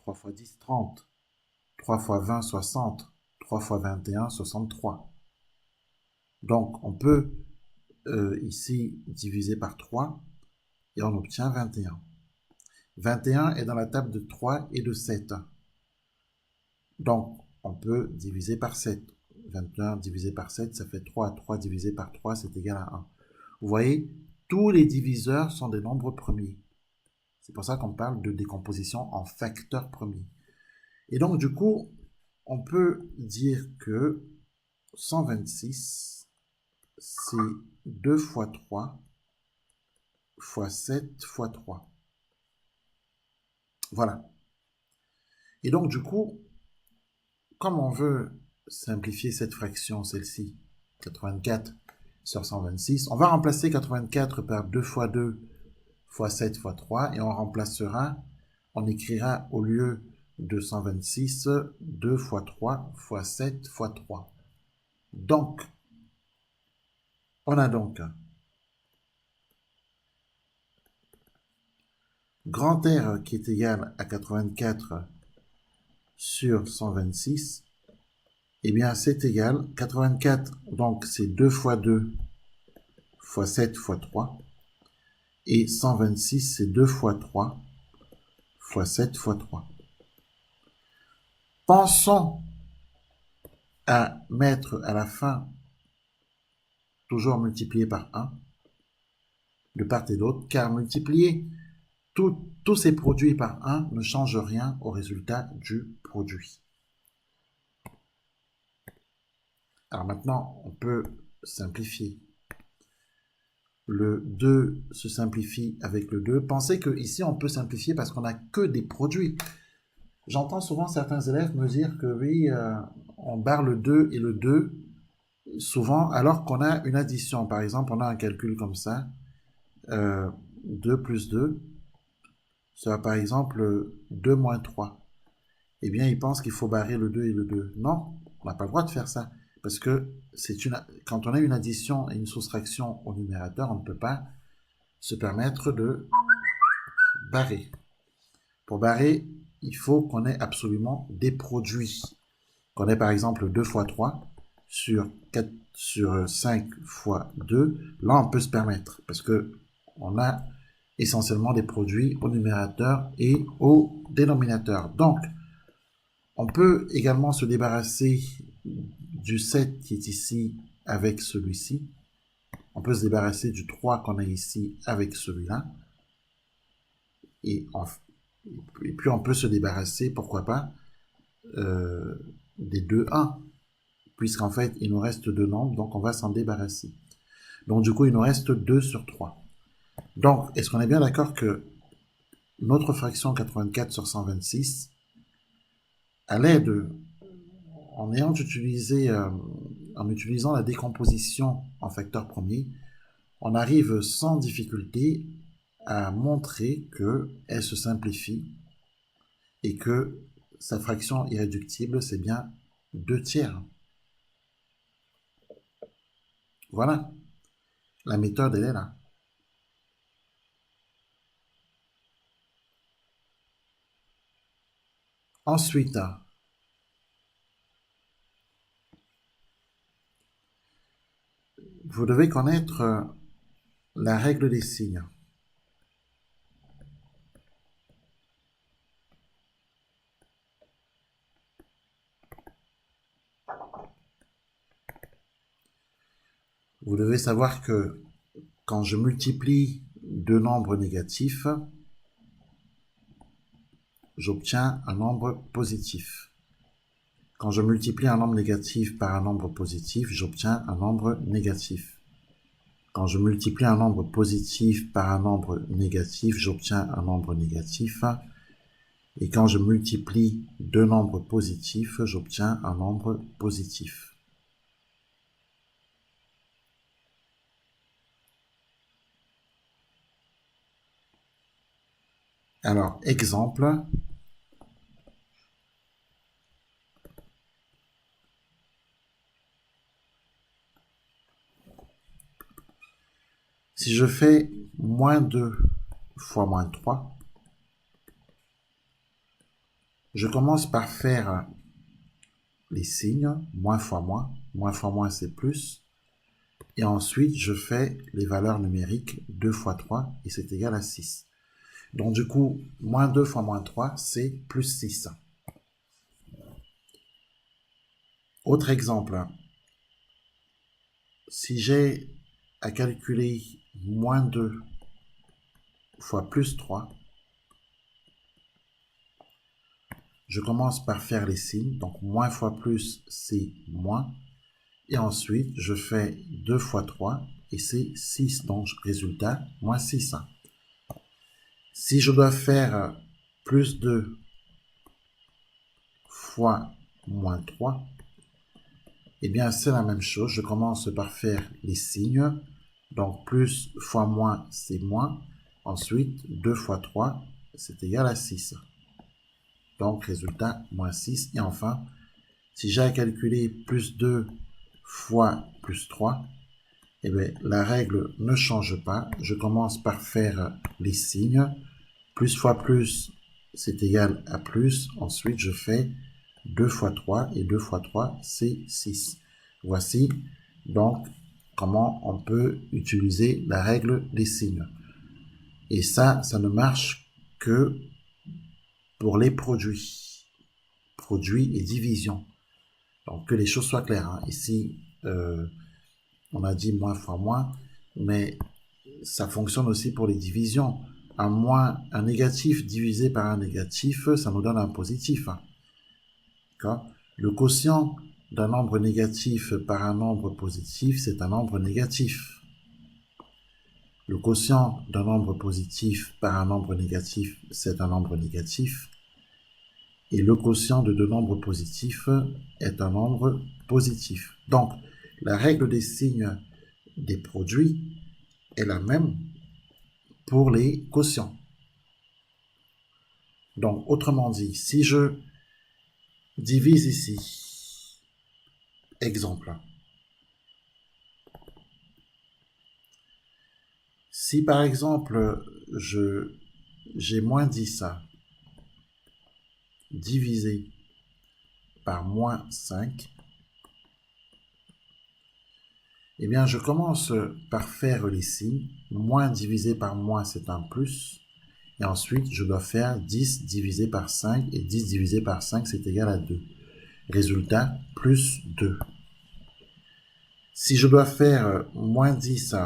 3 fois 10, 30. 3 fois 20, 60. 3 fois 21, 63. Donc, on peut ici diviser par 3 et on obtient 21. 21 est dans la table de 3 et de 7. Donc, on peut diviser par 7. 21 divisé par 7, ça fait 3. 3 divisé par 3, c'est égal à 1. Vous voyez, tous les diviseurs sont des nombres premiers. C'est pour ça qu'on parle de décomposition en facteurs premiers. Et donc, du coup, on peut dire que 126, c'est 2 fois 3 fois 7 fois 3. Voilà. Et donc, du coup, comme on veut simplifier cette fraction, celle-ci, 84 sur 126, on va remplacer 84 par 2 fois 2 fois 7 fois 3 et on écrira au lieu de 126, 2 fois 3 fois 7 fois 3. Donc, on a donc grand R qui est égal à 84 sur 126, eh bien c'est égal, 84, donc c'est 2 fois 2 fois 7 fois 3, et 126 c'est 2 fois 3 fois 7 fois 3. Pensons à mettre à la fin toujours multiplié par 1 de part et d'autre, car multiplier tous ces produits par 1 ne change rien au résultat du produit. Alors maintenant, on peut simplifier. Le 2 se simplifie avec le 2. Pensez que ici on peut simplifier parce qu'on n'a que des produits. J'entends souvent certains élèves me dire que oui, on barre le 2 et le 2, souvent alors qu'on a une addition. Par exemple, on a un calcul comme ça, 2 plus 2, sera par exemple 2 moins 3. Eh bien, ils pensent qu'il faut barrer le 2 et le 2. Non, on n'a pas le droit de faire ça. Parce que quand on a une addition et une soustraction au numérateur, on ne peut pas se permettre de barrer. Pour barrer, il faut qu'on ait absolument des produits. Qu'on ait par exemple 2 fois 3 sur 5 fois 2. Là, on peut se permettre. Parce que on a essentiellement des produits au numérateur et au dénominateur. Donc, on peut également se débarrasser du 7 qui est ici avec celui-ci. On peut se débarrasser du 3 qu'on a ici avec celui-là. Et, puis on peut se débarrasser, pourquoi pas, des 2 1. Puisqu'en fait, il nous reste 2 nombres, donc on va s'en débarrasser. Donc du coup, il nous reste 2 sur 3. Donc, est-ce qu'on est bien d'accord que notre fraction 84 sur 126, à l'aide, en utilisant la décomposition en facteurs premiers, on arrive sans difficulté à montrer qu'elle se simplifie et que sa fraction irréductible, c'est bien 2 tiers. Voilà, la méthode, elle est là. Ensuite, vous devez connaître la règle des signes. Vous devez savoir que quand je multiplie deux nombres négatifs, j'obtiens un nombre positif. Quand je multiplie un nombre négatif par un nombre positif, j'obtiens un nombre négatif. Quand je multiplie un nombre positif par un nombre négatif, j'obtiens un nombre négatif. Et quand je multiplie deux nombres positifs, j'obtiens un nombre positif. Alors, exemple. Si je fais moins 2 fois moins 3, Je commence par faire les signes, moins fois moins c'est plus, et ensuite je fais les valeurs numériques 2 fois 3, et c'est égal à 6. Donc du coup, moins 2 fois moins 3, c'est plus 6. Autre exemple, si j'ai à calculer moins 2 fois plus 3, je commence par faire les signes, donc moins fois plus, c'est moins, et ensuite je fais 2 fois 3, et c'est 6, donc résultat, moins 6. Si je dois faire plus 2 fois moins 3, eh bien c'est la même chose, je commence par faire les signes, donc plus fois moins, c'est moins, ensuite 2 fois 3, c'est égal à 6. Donc résultat, moins 6, et enfin, si j'ai à calculer plus 2 fois plus 3, eh bien, la règle ne change pas. Je commence par faire les signes. Plus fois plus, c'est égal à plus. Ensuite, je fais 2 fois 3, et 2 fois 3, c'est 6. Voici donc comment on peut utiliser la règle des signes. Et ça ne marche que pour les produits. Produits et division. Donc, que les choses soient claires. Hein. Ici, on a dit moins fois moins, mais ça fonctionne aussi pour les divisions. Un négatif divisé par un négatif, ça nous donne un positif. Hein. Le quotient d'un nombre négatif par un nombre positif, c'est un nombre négatif. Le quotient d'un nombre positif par un nombre négatif, c'est un nombre négatif. Et le quotient de deux nombres positifs est un nombre positif. Donc, la règle des signes des produits est la même pour les quotients. Donc, autrement dit, si je divise ici, exemple, si par exemple, j'ai moins 10 divisé par moins 5, eh bien, je commence par faire les signes. Moins divisé par moins, c'est un plus. Et ensuite, je dois faire 10 divisé par 5. Et 10 divisé par 5, c'est égal à 2. Résultat, plus 2. Si je dois faire moins 10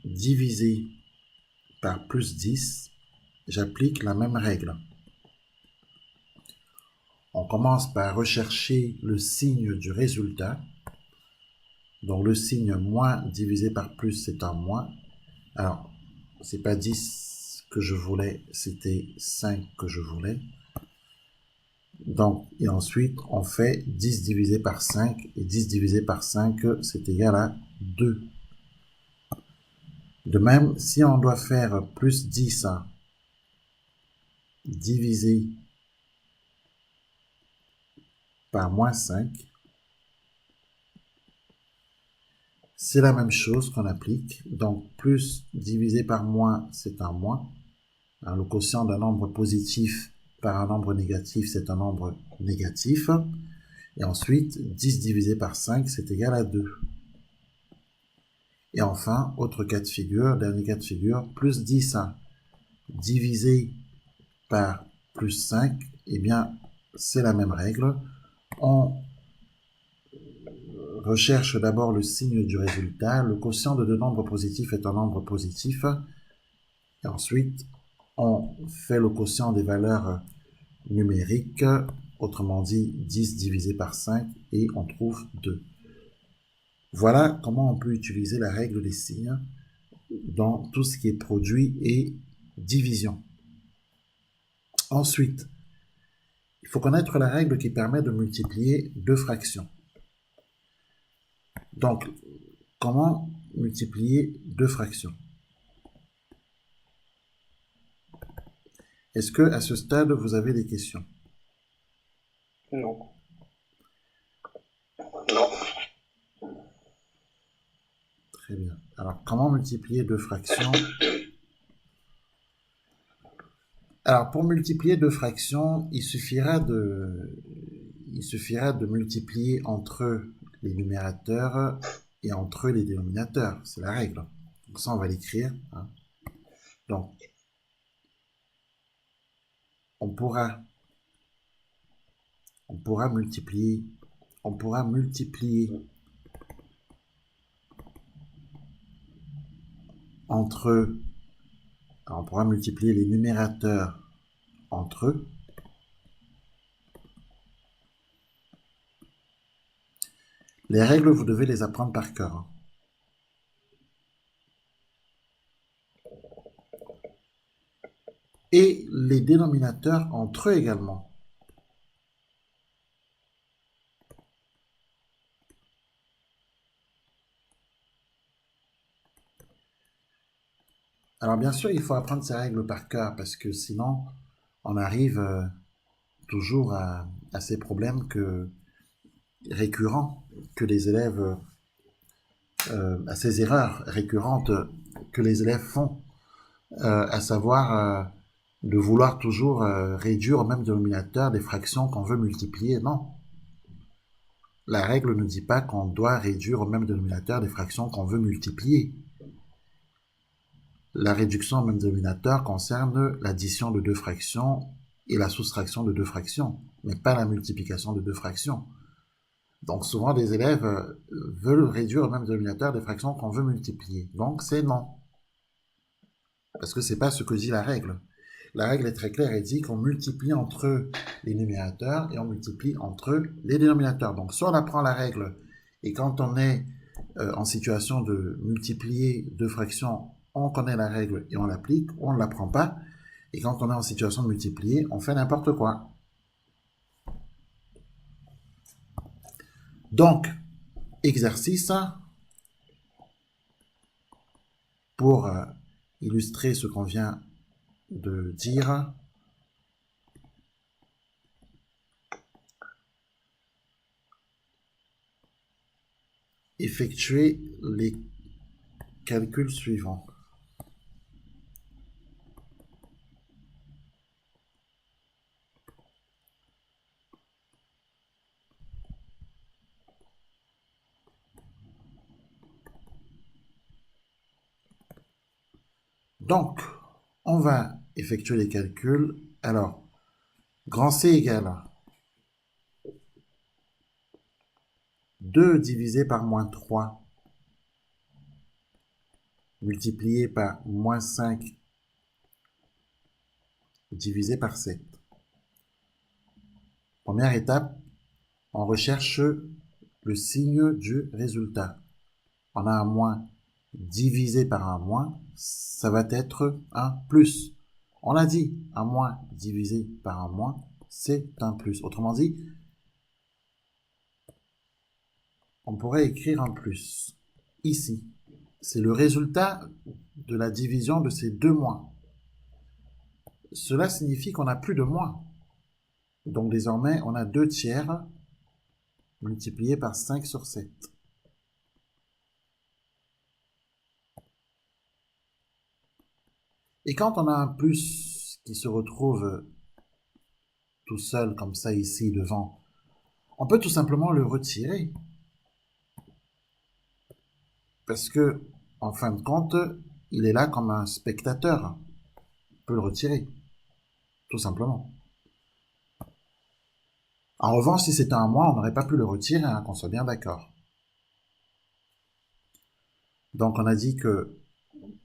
divisé par plus 10, j'applique la même règle. On commence par rechercher le signe du résultat. Donc le signe moins divisé par plus, c'est un moins. Alors, c'est pas 10 que je voulais, c'était 5 que je voulais. Donc, et ensuite, on fait 10 divisé par 5, et 10 divisé par 5, c'est égal à 2. De même, si on doit faire plus 10 divisé par moins 5, c'est la même chose qu'on applique. Donc, plus divisé par moins, c'est un moins. Alors, le quotient d'un nombre positif par un nombre négatif, c'est un nombre négatif. Et ensuite, 10 divisé par 5, c'est égal à 2. Et enfin, autre cas de figure, dernier cas de figure, plus 10 divisé par plus 5, eh bien, c'est la même règle. On recherche d'abord le signe du résultat. Le quotient de deux nombres positifs est un nombre positif. Et ensuite, on fait le quotient des valeurs numériques, autrement dit 10 divisé par 5, et on trouve 2. Voilà comment on peut utiliser la règle des signes dans tout ce qui est produit et division. Ensuite, il faut connaître la règle qui permet de multiplier deux fractions. Donc, comment multiplier deux fractions? Est-ce que à ce stade, vous avez des questions? Non. Non. Très bien. Alors, comment multiplier deux fractions? Alors, pour multiplier deux fractions, il suffira de multiplier entre eux les numérateurs et entre eux les dénominateurs. C'est la règle. Donc ça, on va l'écrire. Hein. Donc, on pourra multiplier entre eux, alors on pourra multiplier les numérateurs entre eux. Les règles, vous devez les apprendre par cœur. Hein. Et les dénominateurs entre eux également. Alors bien sûr, il faut apprendre ces règles par cœur parce que sinon, on arrive toujours à ces problèmes récurrents que les élèves, à ces erreurs récurrentes que les élèves font, à savoir de vouloir toujours réduire au même dénominateur des fractions qu'on veut multiplier. Non. La règle ne dit pas qu'on doit réduire au même dénominateur des fractions qu'on veut multiplier. La réduction au même dénominateur concerne l'addition de deux fractions et la soustraction de deux fractions, mais pas la multiplication de deux fractions. Donc souvent des élèves veulent réduire au même dénominateur des fractions qu'on veut multiplier. Donc c'est non. Parce que c'est pas ce que dit la règle. La règle est très claire, elle dit qu'on multiplie entre les numérateurs et on multiplie entre les dénominateurs. Donc soit on apprend la règle et quand on est en situation de multiplier deux fractions, on connaît la règle et on l'applique, ou on ne l'apprend pas. Et quand on est en situation de multiplier, on fait n'importe quoi. Donc, exercice pour illustrer ce qu'on vient de dire. Effectuer les calculs suivants. Donc, on va effectuer les calculs. Alors, grand C égale 2 divisé par moins 3 multiplié par moins 5 divisé par 7. Première étape, on recherche le signe du résultat. On a un moins divisé par un moins, ça va être un plus. On a dit, un moins divisé par un moins, c'est un plus. Autrement dit, on pourrait écrire un plus ici. C'est le résultat de la division de ces deux moins. Cela signifie qu'on n'a plus de moins. Donc désormais, on a 2 tiers multiplié par 5 sur 7. Et quand on a un plus qui se retrouve tout seul, comme ça ici devant, on peut tout simplement le retirer. Parce que, en fin de compte, il est là comme un spectateur. On peut le retirer. Tout simplement. En revanche, si c'était un moins, on n'aurait pas pu le retirer, hein, qu'on soit bien d'accord. Donc on a dit que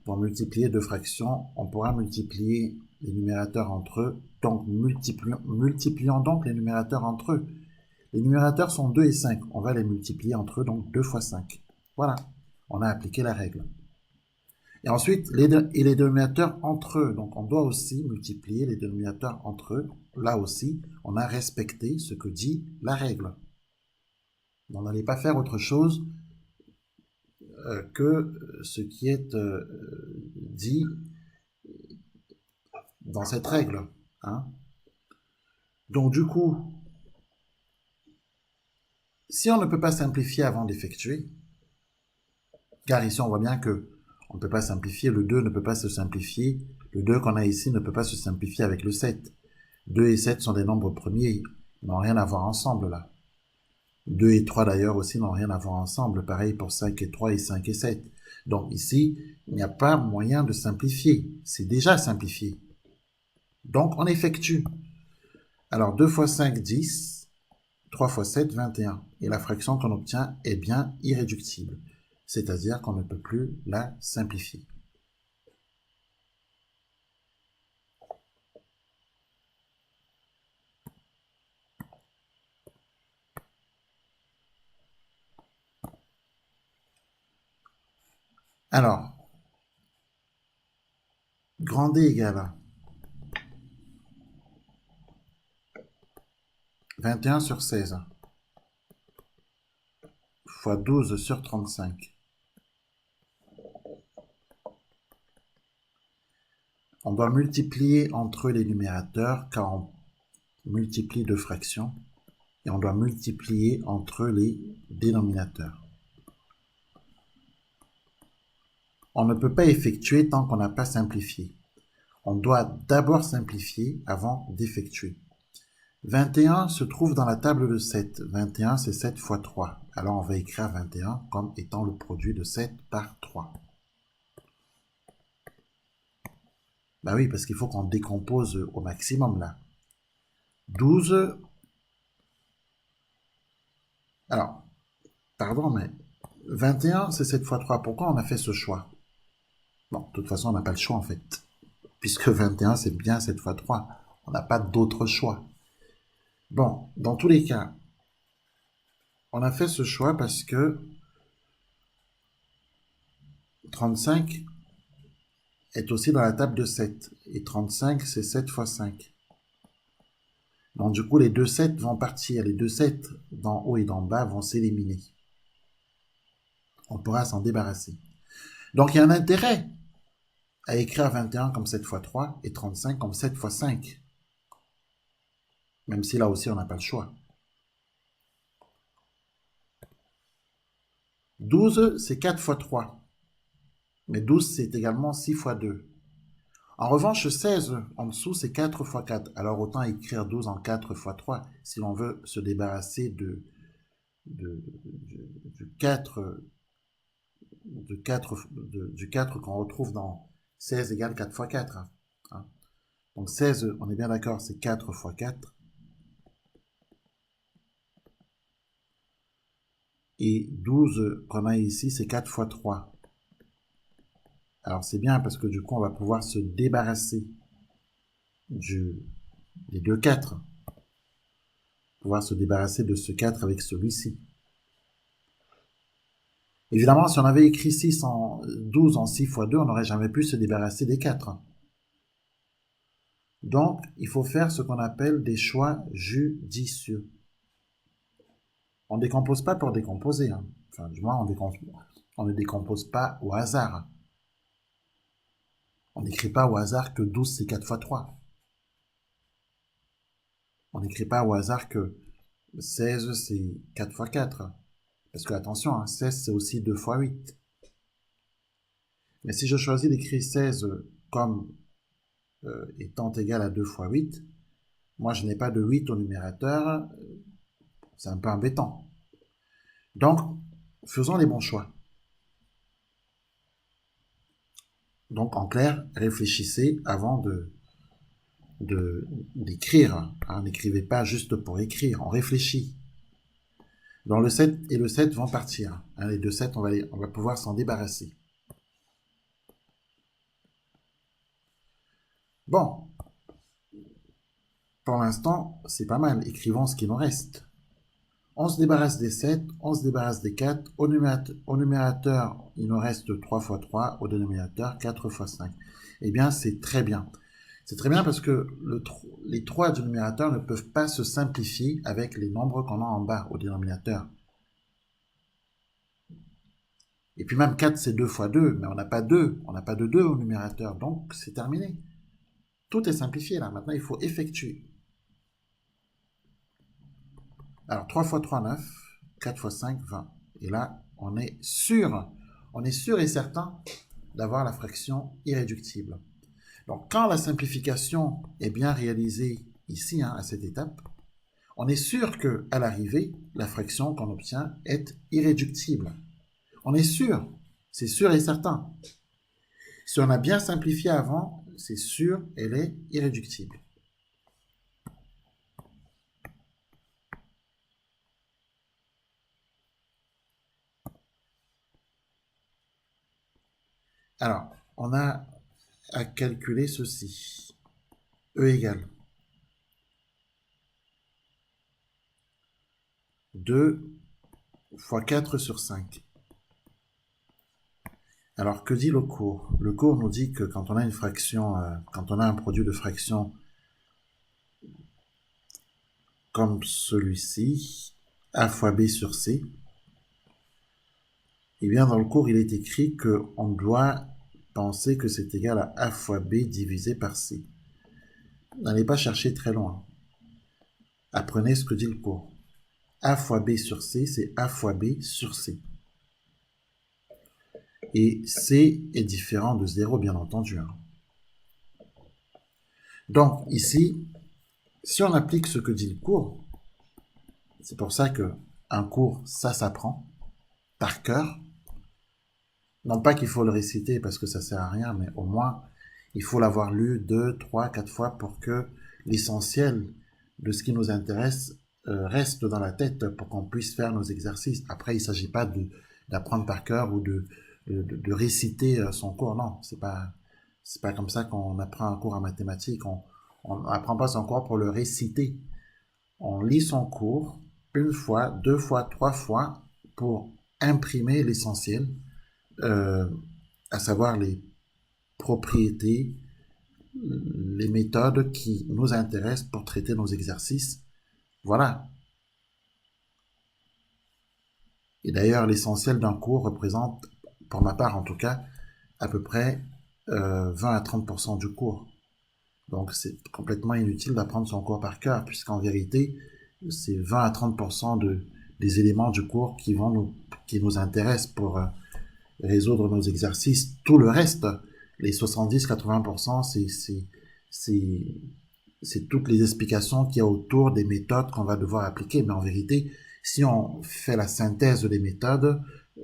pour multiplier deux fractions, on pourra multiplier les numérateurs entre eux. Donc multiplions donc les numérateurs entre eux. Les numérateurs sont 2 et 5. On va les multiplier entre eux, donc 2 fois 5. Voilà, on a appliqué la règle. Et ensuite, les dénominateurs entre eux. Donc on doit aussi multiplier les dénominateurs entre eux. Là aussi, on a respecté ce que dit la règle. On n'allait pas faire autre chose que ce qui est dit dans cette règle. Hein. Donc du coup, si on ne peut pas simplifier avant d'effectuer, car ici on voit bien que on ne peut pas simplifier, le 2 ne peut pas se simplifier Le 2 qu'on a ici ne peut pas se simplifier avec le 7. 2 et 7 sont des nombres premiers, ils n'ont rien à voir ensemble là. 2 et 3 d'ailleurs aussi n'ont rien à voir ensemble, pareil pour 5 et 3 et 5 et 7. Donc ici, il n'y a pas moyen de simplifier, c'est déjà simplifié. Donc on effectue. Alors 2 fois 5, 10, 3 fois 7, 21. Et la fraction qu'on obtient est bien irréductible, c'est-à-dire qu'on ne peut plus la simplifier. Alors, grand D égale 21 sur 16 fois 12 sur 35. On doit multiplier entre les numérateurs car on multiplie deux fractions et on doit multiplier entre les dénominateurs. On ne peut pas effectuer tant qu'on n'a pas simplifié. On doit d'abord simplifier avant d'effectuer. 21 se trouve dans la table de 7. 21, c'est 7 fois 3. Alors on va écrire 21 comme étant le produit de 7 par 3. Bah oui, parce qu'il faut qu'on décompose au maximum là. 12. Alors, pardon, mais 21, c'est 7 fois 3. Pourquoi on a fait ce choix? Bon, de toute façon, on n'a pas le choix en fait. Puisque 21, c'est bien 7 fois 3. On n'a pas d'autre choix. Bon, dans tous les cas, on a fait ce choix parce que 35 est aussi dans la table de 7. Et 35, c'est 7 fois 5. Donc du coup, les deux 7 vont partir. Les deux 7 d'en haut et d'en bas vont s'éliminer. On pourra s'en débarrasser. Donc il y a un intérêt à écrire 21 comme 7 fois 3 et 35 comme 7 fois 5. Même si là aussi, on n'a pas le choix. 12, c'est 4 fois 3. Mais 12, c'est également 6 fois 2. En revanche, 16 en dessous, c'est 4 fois 4. Alors autant écrire 12 en 4 fois 3 si l'on veut se débarrasser du 4, du 4 qu'on retrouve dans 16 égale 4 fois 4. Hein. Donc 16, on est bien d'accord, c'est 4 fois 4. Et 12 qu'on a ici, c'est 4 fois 3. Alors c'est bien parce que du coup, on va pouvoir se débarrasser des deux 4. Pouvoir se débarrasser de ce 4 avec celui-ci. Évidemment, si on avait écrit 12 en 6 fois 2, on n'aurait jamais pu se débarrasser des 4. Donc, il faut faire ce qu'on appelle des choix judicieux. On ne décompose pas pour décomposer. Hein. Enfin, du moins, on ne décompose pas au hasard. On n'écrit pas au hasard que 12, c'est 4 fois 3. On n'écrit pas au hasard que 16, c'est 4 fois 4. Parce que, attention, hein, 16, c'est aussi 2 fois 8. Mais si je choisis d'écrire 16 comme étant égal à 2 fois 8, moi, je n'ai pas de 8 au numérateur. C'est un peu embêtant. Donc, faisons les bons choix. Donc, en clair, réfléchissez avant d'écrire. Hein, n'écrivez pas juste pour écrire, on réfléchit. Donc, le 7 et le 7 vont partir. Hein, les deux 7, on va pouvoir s'en débarrasser. Bon, pour l'instant, c'est pas mal. Écrivons ce qui nous reste. On se débarrasse des 7, on se débarrasse des 4. Au numérateur, il nous reste 3 fois 3. Au dénominateur, 4 fois 5. Eh bien, c'est très bien. C'est très bien parce que les 3 du numérateur ne peuvent pas se simplifier avec les nombres qu'on a en bas au dénominateur. Et puis même 4, c'est 2 fois 2, mais on n'a pas 2. On n'a pas de 2 au numérateur, donc c'est terminé. Tout est simplifié là. Maintenant, il faut effectuer. Alors, 3 fois 3, 9. 4 fois 5, 20. Et là, on est sûr et certain d'avoir la fraction irréductible. Donc, quand la simplification est bien réalisée ici, hein, à cette étape, on est sûr qu'à l'arrivée, la fraction qu'on obtient est irréductible. On est sûr, c'est sûr et certain. Si on a bien simplifié avant, c'est sûr, elle est irréductible. Alors, on a à calculer ceci. E égale 2 fois 4 sur 5. Alors, que dit le cours? Le cours nous dit que quand on a une fraction, quand on a un produit de fraction comme celui-ci, a fois b sur c, eh bien, dans le cours, il est écrit qu'on doit penser que c'est égal à a fois b divisé par c. N'allez pas chercher très loin. Apprenez ce que dit le cours. A fois b sur c, c'est a fois b sur c. Et c est différent de 0, bien entendu. Donc, ici, si on applique ce que dit le cours, c'est pour ça qu'un cours, ça s'apprend par cœur. Non pas qu'il faut le réciter parce que ça sert à rien, mais au moins, il faut l'avoir lu 2, 3, 4 fois pour que l'essentiel de ce qui nous intéresse reste dans la tête pour qu'on puisse faire nos exercices. Après, il ne s'agit pas d'apprendre par cœur ou de réciter son cours. Non, c'est pas comme ça qu'on apprend un cours en mathématiques. On n'apprend pas son cours pour le réciter. On lit son cours une fois, deux fois, trois fois pour imprimer l'essentiel, à savoir les propriétés, les méthodes qui nous intéressent pour traiter nos exercices. Voilà. Et d'ailleurs, l'essentiel d'un cours représente, pour ma part en tout cas, à peu près 20 à 30% du cours. Donc c'est complètement inutile d'apprendre son cours par cœur, puisqu'en vérité, c'est 20 à 30% des éléments du cours qui nous intéressent pour résoudre nos exercices. Tout le reste, les 70-80%, c'est toutes les explications qu'il y a autour des méthodes qu'on va devoir appliquer. Mais en vérité, si on fait la synthèse des méthodes,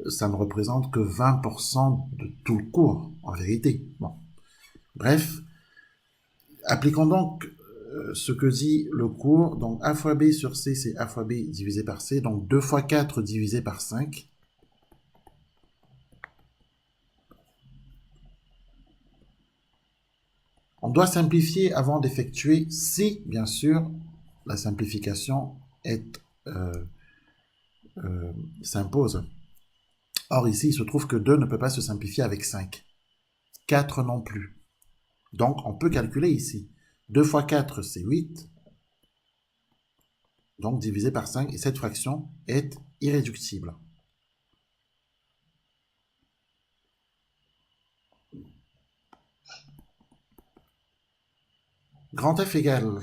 ça ne représente que 20% de tout le cours, en vérité. Bon. Bref, appliquons donc ce que dit le cours. Donc, a fois b sur c, c'est a fois b divisé par c. Donc, 2 fois 4 divisé par 5. On doit simplifier avant d'effectuer si, bien sûr, la simplification s'impose. Or, ici, il se trouve que 2 ne peut pas se simplifier avec 5. 4 non plus. Donc, on peut calculer ici. 2 fois 4, c'est 8. Donc, divisé par 5, et cette fraction est irréductible. Grand F égale.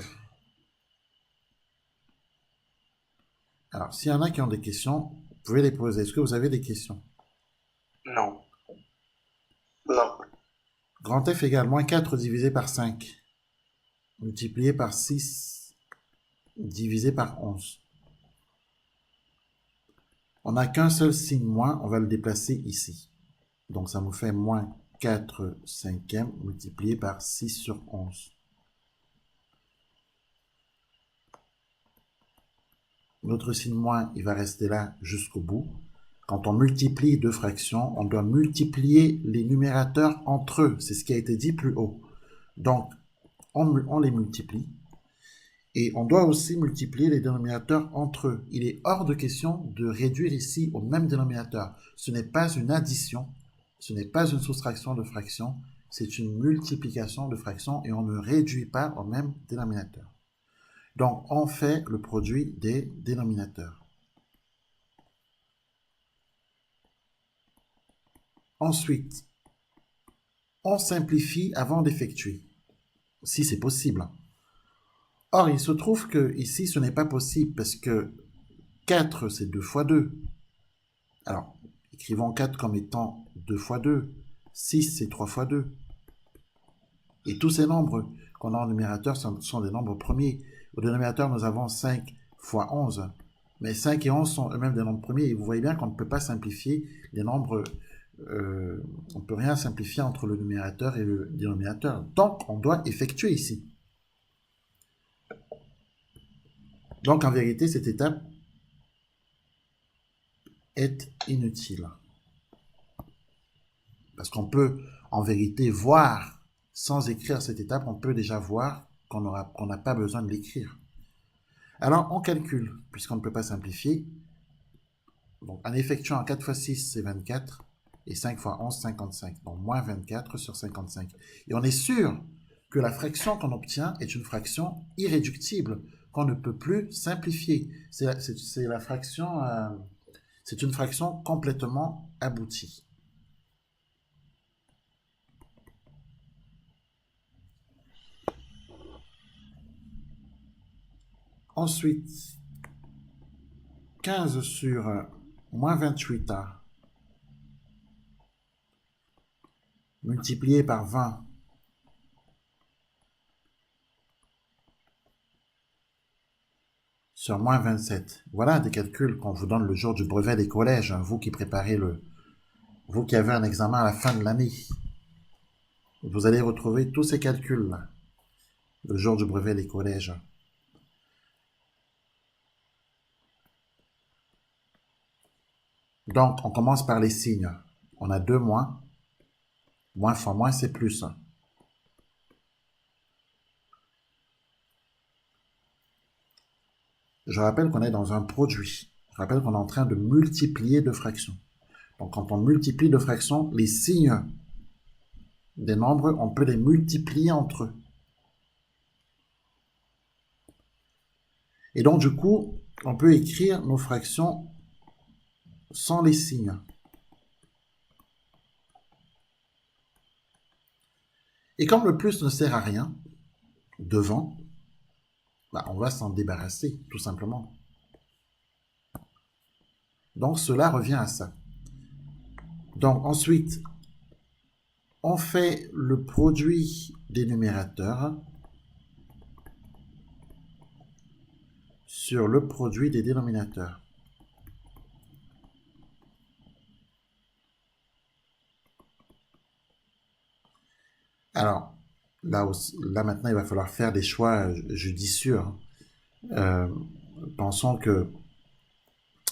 Alors, s'il y en a qui ont des questions, vous pouvez les poser. Est-ce que vous avez des questions? Non. Non. Grand F égale moins 4 divisé par 5, multiplié par 6, divisé par 11. On n'a qu'un seul signe moins, on va le déplacer ici. Donc ça nous fait moins 4 cinquièmes multiplié par 6 sur 11. Notre signe moins, il va rester là jusqu'au bout. Quand on multiplie deux fractions, on doit multiplier les numérateurs entre eux. C'est ce qui a été dit plus haut. Donc, on les multiplie. Et on doit aussi multiplier les dénominateurs entre eux. Il est hors de question de réduire ici au même dénominateur. Ce n'est pas une addition, ce n'est pas une soustraction de fractions, c'est une multiplication de fractions et on ne réduit pas au même dénominateur. Donc, on fait le produit des dénominateurs. Ensuite, on simplifie avant d'effectuer, si c'est possible. Or, il se trouve que ici, ce n'est pas possible parce que 4, c'est 2 fois 2. Alors, écrivons 4 comme étant 2 fois 2. 6, c'est 3 fois 2. Et tous ces nombres qu'on a en numérateur sont des nombres premiers. Au dénominateur, nous avons 5 fois 11. Mais 5 et 11 sont eux-mêmes des nombres premiers. Et vous voyez bien qu'on ne peut pas simplifier les nombres. On ne peut rien simplifier entre le numérateur et le dénominateur. Donc, on doit effectuer ici. Donc, en vérité, cette étape est inutile. Parce qu'on peut, en vérité, voir, sans écrire cette étape, on peut déjà voir qu'on n'a pas besoin de l'écrire. Alors, on calcule, puisqu'on ne peut pas simplifier. Donc, en effectuant 4 fois 6, c'est 24, et 5 fois 11, 55. Donc, moins 24 sur 55. Et on est sûr que la fraction qu'on obtient est une fraction irréductible, qu'on ne peut plus simplifier. C'est une fraction complètement aboutie. Ensuite, 15 sur moins 28a multiplié par 20 sur moins 27. Voilà des calculs qu'on vous donne le jour du brevet des collèges, hein, vous qui préparez vous qui avez un examen à la fin de l'année. Vous allez retrouver tous ces calculs-là, le jour du brevet des collèges. Donc, on commence par les signes. On a 2 moins. Moins fois moins, c'est plus. Je rappelle qu'on est dans un produit. Je rappelle qu'on est en train de multiplier deux fractions. Donc, quand on multiplie deux fractions, les signes des nombres, on peut les multiplier entre eux. Et donc, du coup, on peut écrire nos fractions sans les signes. Et comme le plus ne sert à rien, devant, on va s'en débarrasser, tout simplement. Donc, cela revient à ça. Donc, ensuite, on fait le produit des numérateurs sur le produit des dénominateurs. Alors, là maintenant, il va falloir faire des choix judicieux. Pensons que,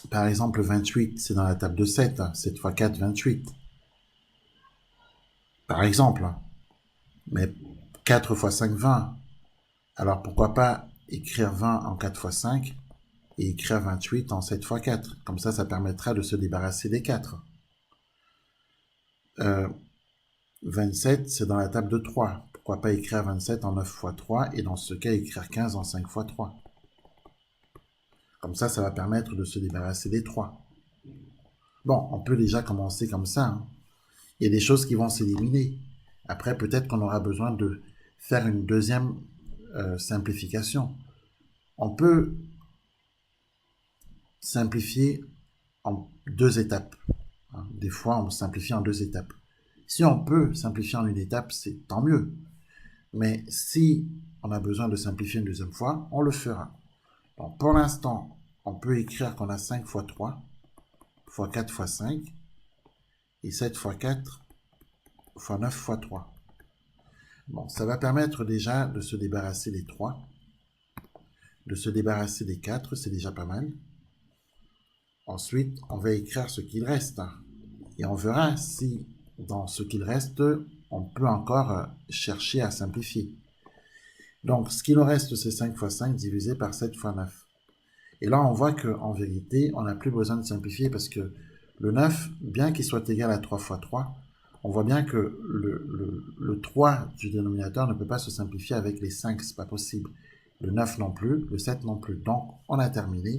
par exemple, 28, c'est dans la table de 7. 7 fois 4, 28. Par exemple. Mais 4 fois 5, 20. Alors, pourquoi pas écrire 20 en 4 fois 5 et écrire 28 en 7 fois 4. Comme ça permettra de se débarrasser des 4. 27, c'est dans la table de 3. Pourquoi pas écrire 27 en 9 fois 3 et dans ce cas, écrire 15 en 5 fois 3. Comme ça va permettre de se débarrasser des 3. Bon, on peut déjà commencer comme ça. Hein. Il y a des choses qui vont s'éliminer. Après, peut-être qu'on aura besoin de faire une deuxième simplification. On peut simplifier en 2 étapes. Hein. Des fois, on simplifie en 2 étapes. Si on peut simplifier en 1 étape, c'est tant mieux. Mais si on a besoin de simplifier une 2e fois, on le fera. Donc, pour l'instant, on peut écrire qu'on a 5 fois 3, fois 4 fois 5, et 7 fois 4, fois 9 fois 3. Bon, ça va permettre déjà de se débarrasser des 3, de se débarrasser des 4, c'est déjà pas mal. Ensuite, on va écrire ce qu'il reste. Et on verra si, dans ce qu'il reste, on peut encore chercher à simplifier. Donc, ce qu'il nous reste, c'est 5 fois 5 divisé par 7 fois 9. Et là, on voit qu'en vérité, on n'a plus besoin de simplifier parce que le 9, bien qu'il soit égal à 3 fois 3, on voit bien que le 3 du dénominateur ne peut pas se simplifier avec les 5, c'est pas possible. Le 9 non plus, le 7 non plus. Donc, on a terminé.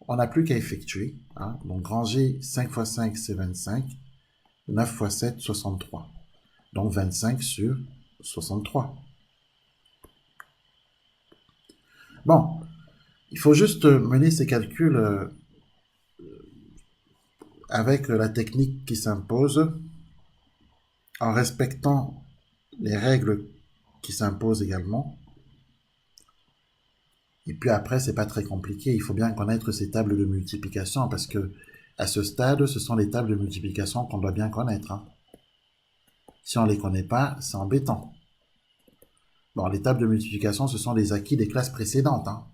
On n'a plus qu'à effectuer. Hein. Donc, ranger 5 fois 5, c'est 25. 9 fois 7, 63. Donc, 25 sur 63. Bon, il faut juste mener ces calculs avec la technique qui s'impose, en respectant les règles qui s'impose également. Et puis après, c'est pas très compliqué. Il faut bien connaître ces tables de multiplication parce que à ce stade, ce sont les tables de multiplication qu'on doit bien connaître, hein. Si on les connaît pas, c'est embêtant. Bon, les tables de multiplication, ce sont des acquis des classes précédentes, hein.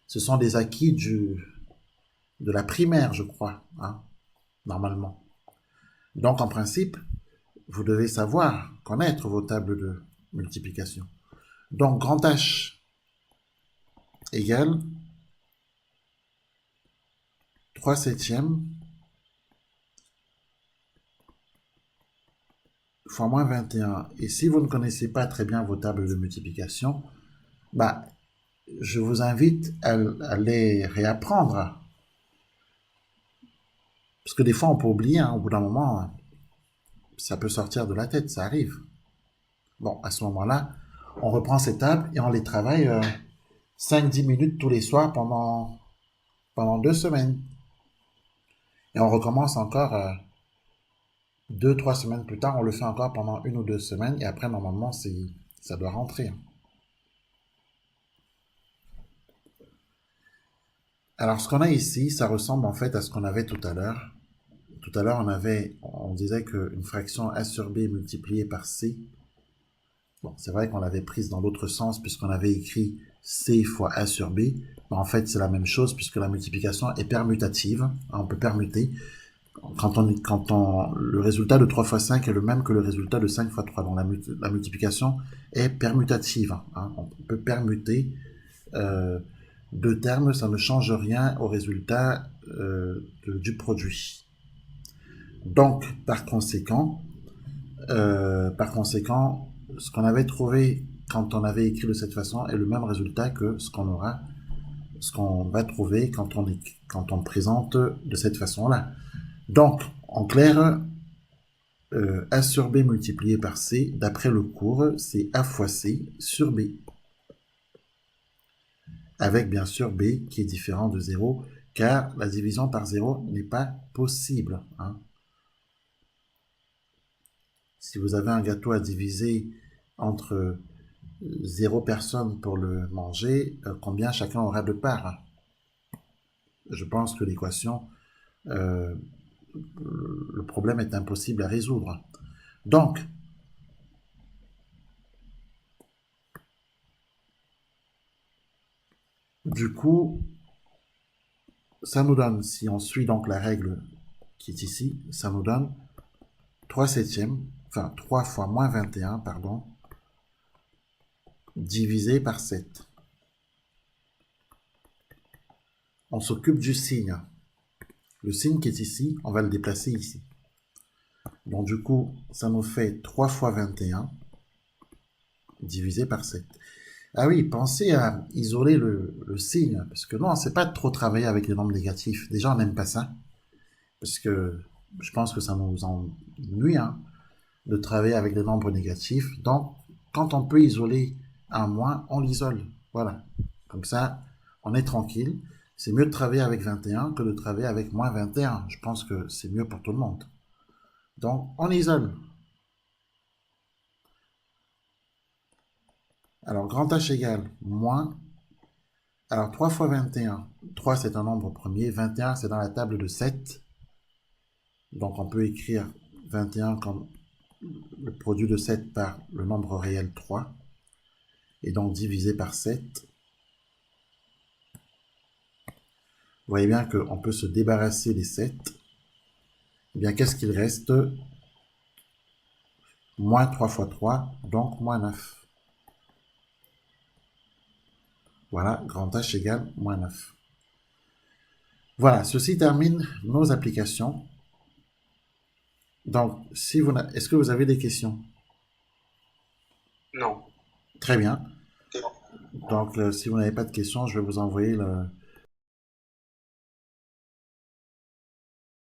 Ce sont des acquis de la primaire, je crois, hein, normalement. Donc, en principe, vous devez savoir connaître vos tables de multiplication. Donc, grand H égale 3 septièmes fois moins 21. Et si vous ne connaissez pas très bien vos tables de multiplication, bah, je vous invite à les réapprendre. Parce que des fois, on peut oublier, hein, au bout d'un moment, ça peut sortir de la tête, ça arrive. Bon, à ce moment-là, on reprend ces tables et on les travaille 5-10 minutes tous les soirs pendant 2 semaines. Et on recommence encore 2-3 semaines plus tard, on le fait encore pendant 1 ou 2 semaines et après, normalement, ça doit rentrer. Alors, ce qu'on a ici, ça ressemble en fait à ce qu'on avait tout à l'heure. Tout à l'heure, on disait qu'une fraction a sur b multipliée par c. Bon, c'est vrai qu'on l'avait prise dans l'autre sens puisqu'on avait écrit c fois a sur b. Mais en fait, c'est la même chose puisque la multiplication est permutative. On peut permuter. Le résultat de 3 fois 5 est le même que le résultat de 5 fois 3. Donc la multiplication est permutative, hein. On peut permuter deux termes, ça ne change rien au résultat du produit. Donc, par conséquent, ce qu'on avait trouvé quand on avait écrit de cette façon est le même résultat que ce qu'on va trouver quand on présente de cette façon-là. Donc, en clair, A sur B multiplié par C, d'après le cours, c'est A fois C sur B. Avec bien sûr B qui est différent de 0, car la division par 0 n'est pas possible, hein. Si vous avez un gâteau à diviser entre 0 personnes pour le manger, combien chacun aura de parts? Je pense que l'équation, le problème est impossible à résoudre. Donc, du coup, ça nous donne, si on suit donc la règle qui est ici, ça nous donne 3 septièmes, enfin 3 fois moins 21, pardon, divisé par 7. On s'occupe du signe. Le signe qui est ici, on va le déplacer ici. Donc du coup, ça nous fait 3 fois 21 divisé par 7. Ah oui, pensez à isoler le signe, parce que non, c'est pas trop travailler avec les nombres négatifs. Déjà, on n'aime pas ça, parce que je pense que ça nous ennuie, hein, de travailler avec les nombres négatifs. Donc, quand on peut isoler un moins, on l'isole. Voilà. Comme ça, on est tranquille. C'est mieux de travailler avec 21 que de travailler avec moins 21. Je pense que c'est mieux pour tout le monde. Donc, on isole. Alors, grand H égale moins. Alors, 3 fois 21. 3, c'est un nombre premier. 21, c'est dans la table de 7. Donc, on peut écrire 21 comme le produit de 7 par le nombre réel 3. Et donc, divisé par 7. Vous voyez bien qu'on peut se débarrasser des 7. Eh bien, qu'est-ce qu'il reste? Moins 3 fois 3, donc moins 9. Voilà, grand H égale moins 9. Voilà, ceci termine nos applications. Donc, est-ce que vous avez des questions? Non. Très bien. C'est bon. Donc, si vous n'avez pas de questions, je vais vous envoyer